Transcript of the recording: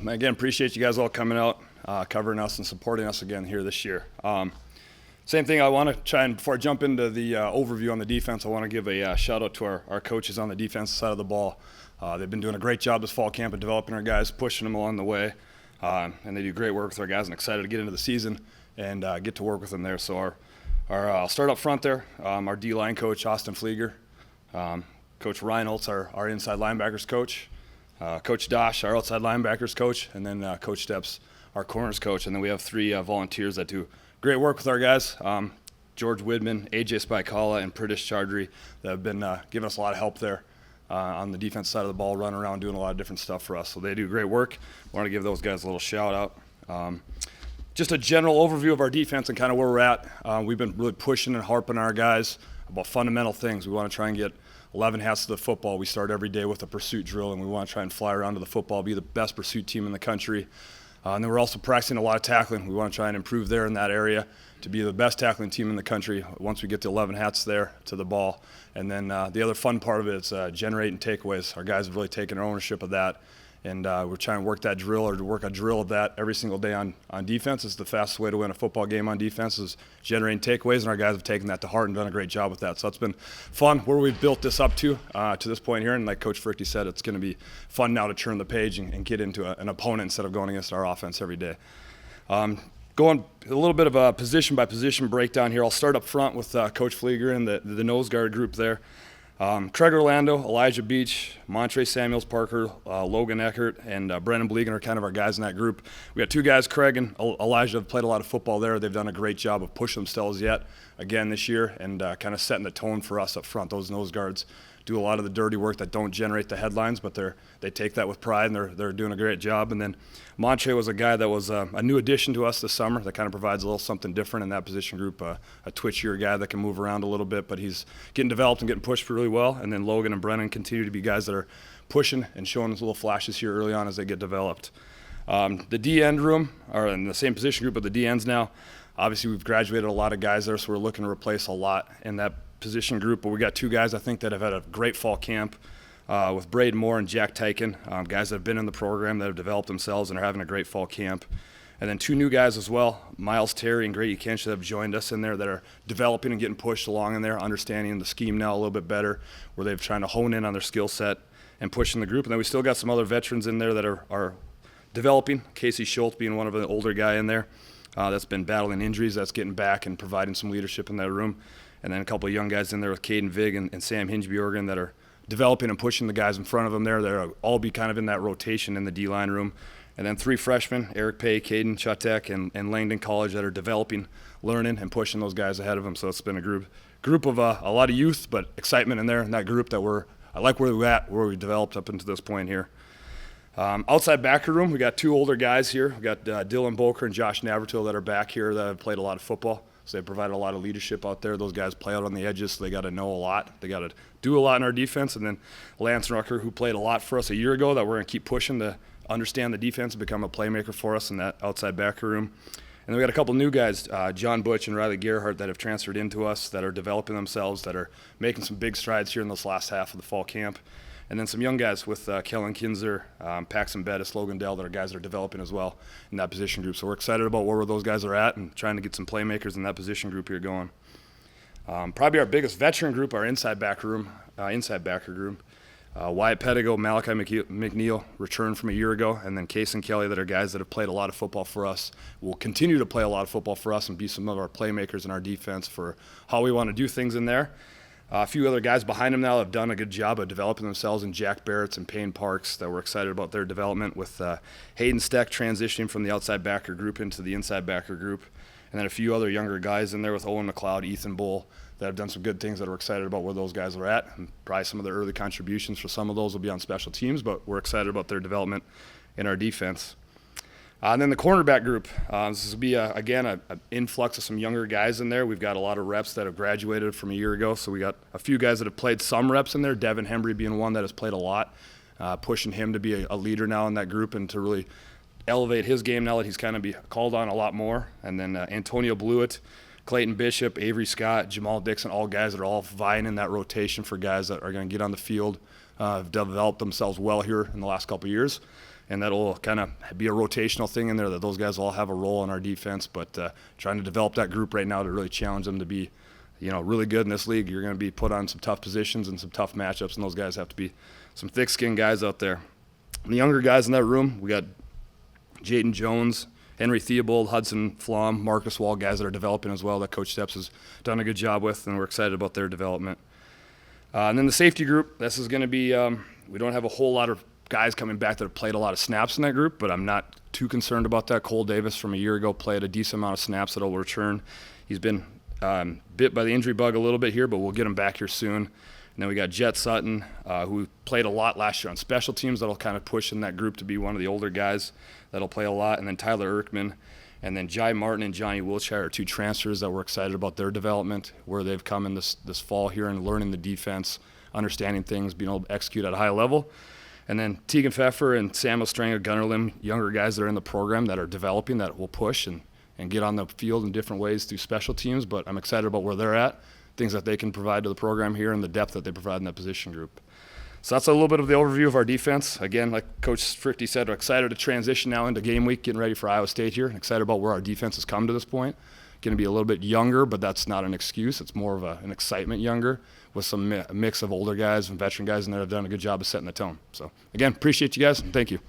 Again, appreciate you guys all coming out, covering us and supporting us again here this year. Same thing, I want to try and, before I jump into the overview on the defense, I want to give a shout out to our coaches on the defensive side of the ball. They've been doing a great job this fall camp of developing our guys, pushing them along the way, and they do great work with our guys, and excited to get into the season and get to work with them there. So I'll start up front there. Our D-line coach, Austin Flieger, Coach Reinholtz, our inside linebackers coach, Coach Dosh, our outside linebackers coach, and then Coach Steps, our corners coach. And then we have three volunteers that do great work with our guys. George Widman, AJ Spicala, and Pritish Chaudhry that have been giving us a lot of help there on the defense side of the ball, running around doing a lot of different stuff for us. So they do great work. I want to give those guys a little shout out. Just a general overview of our defense and kind of where we're at. We've been really pushing and harping on our guys about fundamental things. We want to try and get 11 hats to the football. We start every day with a pursuit drill, and we want to try and fly around to the football, be the best pursuit team in the country. And then we're also practicing a lot of tackling. We want to try and improve there in that area to be the best tackling team in the country once we get the 11 hats there to the ball. And then the other fun part of it is generating takeaways. Our guys have really taken ownership of that. And we're trying to work that drill, or to work a drill of that every single day on defense. It's the fastest way to win a football game on defense is generating takeaways, and our guys have taken that to heart and done a great job with that. So it's been fun where we've built this up to this point here. And like Coach Frichte said, it's going to be fun now to turn the page and get into an opponent instead of going against our offense every day. Going a little bit of a position-by-position breakdown here. I'll start up front with Coach Flieger and the nose guard group there. Craig Orlando, Elijah Beach, Montre Samuels Parker, Logan Eckert, and Brennan Blegan are kind of our guys in that group. We got two guys, Craig and Elijah, have played a lot of football there. They've done a great job of pushing themselves again this year, and kind of setting the tone for us up front. Those nose guards do a lot of the dirty work that don't generate the headlines, but they take that with pride, and they're doing a great job. And then Montre was a guy that was a new addition to us this summer that kind of provides a little something different in that position group, a twitchier guy that can move around a little bit, but he's getting developed and getting pushed really well. And then Logan and Brennan continue to be guys that are pushing and showing us little flashes here early on as they get developed. The D-end room, or in the same position group, but the D-ends now, obviously we've graduated a lot of guys there, so we're looking to replace a lot in that position group. But we got two guys I think that have had a great fall camp with Braden Moore and Jack Tyken, guys that have been in the program that have developed themselves and are having a great fall camp. And then two new guys as well, Miles Terry and Grady Kinch, that have joined us in there that are developing and getting pushed along in there, understanding the scheme now a little bit better, where they've trying to hone in on their skill set and pushing the group. And then we still got some other veterans in there that are developing, Casey Schultz being one of the older guy in there that's been battling injuries, that's getting back and providing some leadership in that room. And then a couple of young guys in there with Caden Vig and Sam Hingebjorgen that are developing and pushing the guys in front of them there. They'll all be kind of in that rotation in the D-line room. And then three freshmen, Eric Pay, Caden Chutek, and Langdon College, that are developing, learning, and pushing those guys ahead of them. So it's been a group of a lot of youth, but excitement in there in that group that I like where we're at, where we developed up into this point here. Outside backer room, we got two older guys here. We got Dylan Boker and Josh Navratil that are back here that have played a lot of football. So they provided a lot of leadership out there. Those guys play out on the edges, so they got to know a lot. They got to do a lot in our defense. And then Lance Rucker, who played a lot for us a year ago, that we're going to keep pushing to understand the defense and become a playmaker for us in that outside backer room. And then we got a couple new guys, John Butch and Riley Gerhardt, that have transferred into us, that are developing themselves, that are making some big strides here in this last half of the fall camp. And then some young guys with Kellen Kinzer, Paxton Bettis, Logan Dell, that are guys that are developing as well in that position group. So we're excited about where those guys are at and trying to get some playmakers in that position group here going. Probably our biggest veteran group, our inside backer group. Wyatt Pedigo, Malachi McNeil returned from a year ago, and then Case and Kelly, that are guys that have played a lot of football for us, will continue to play a lot of football for us and be some of our playmakers in our defense for how we want to do things in there. A few other guys behind him now have done a good job of developing themselves, in Jack Barrett's and Payne Parks, that we're excited about their development, with Hayden Steck transitioning from the outside backer group into the inside backer group. And then a few other younger guys in there with Owen McLeod, Ethan Bull, that have done some good things, that we're excited about where those guys are at. And probably some of the early contributions for some of those will be on special teams, but we're excited about their development in our defense. And then the cornerback group, this will be, again, an influx of some younger guys in there. We've got a lot of reps that have graduated from a year ago, so we got a few guys that have played some reps in there, Devin Hembry being one that has played a lot, pushing him to be a leader now in that group and to really elevate his game now that he's kind of be called on a lot more. And then Antonio Blewett, Clayton Bishop, Avery Scott, Jamal Dixon, all guys that are all vying in that rotation for guys that are going to get on the field, have developed themselves well here in the last couple of years. and that'll kind of be a rotational thing in there that those guys all have a role in our defense. But trying to develop that group right now to really challenge them to be, really good in this league. You're going to be put on some tough positions and some tough matchups, and those guys have to be some thick-skinned guys out there. And the younger guys in that room, we got Jaden Jones, Henry Theobald, Hudson Flom, Marcus Wall, guys that are developing as well that Coach Steps has done a good job with, and we're excited about their development. And then the safety group, this is going to be, we don't have a whole lot of guys coming back that have played a lot of snaps in that group, but I'm not too concerned about that. Cole Davis from a year ago played a decent amount of snaps that will return. He's been bit by the injury bug a little bit here, but we'll get him back here soon. And then we got Jet Sutton, who played a lot last year on special teams. That'll kind of push in that group to be one of the older guys that'll play a lot. And then Tyler Erkman, and then Jai Martin and Johnny Wiltshire are two transfers that we're excited about their development, where they've come in this fall here and learning the defense, understanding things, being able to execute at a high level. And then Tegan Pfeffer and Samuel Strang of Gunnerlim, younger guys that are in the program that are developing, that will push and get on the field in different ways through special teams. But I'm excited about where they're at, things that they can provide to the program here, and the depth that they provide in that position group. So that's a little bit of the overview of our defense. Again, like Coach Frichte said, we're excited to transition now into game week, getting ready for Iowa State here, and excited about where our defense has come to this point. Going to be a little bit younger, but that's not an excuse. It's more of an excitement younger, with some mix of older guys and veteran guys in there that have done a good job of setting the tone. So, again, appreciate you guys, and thank you.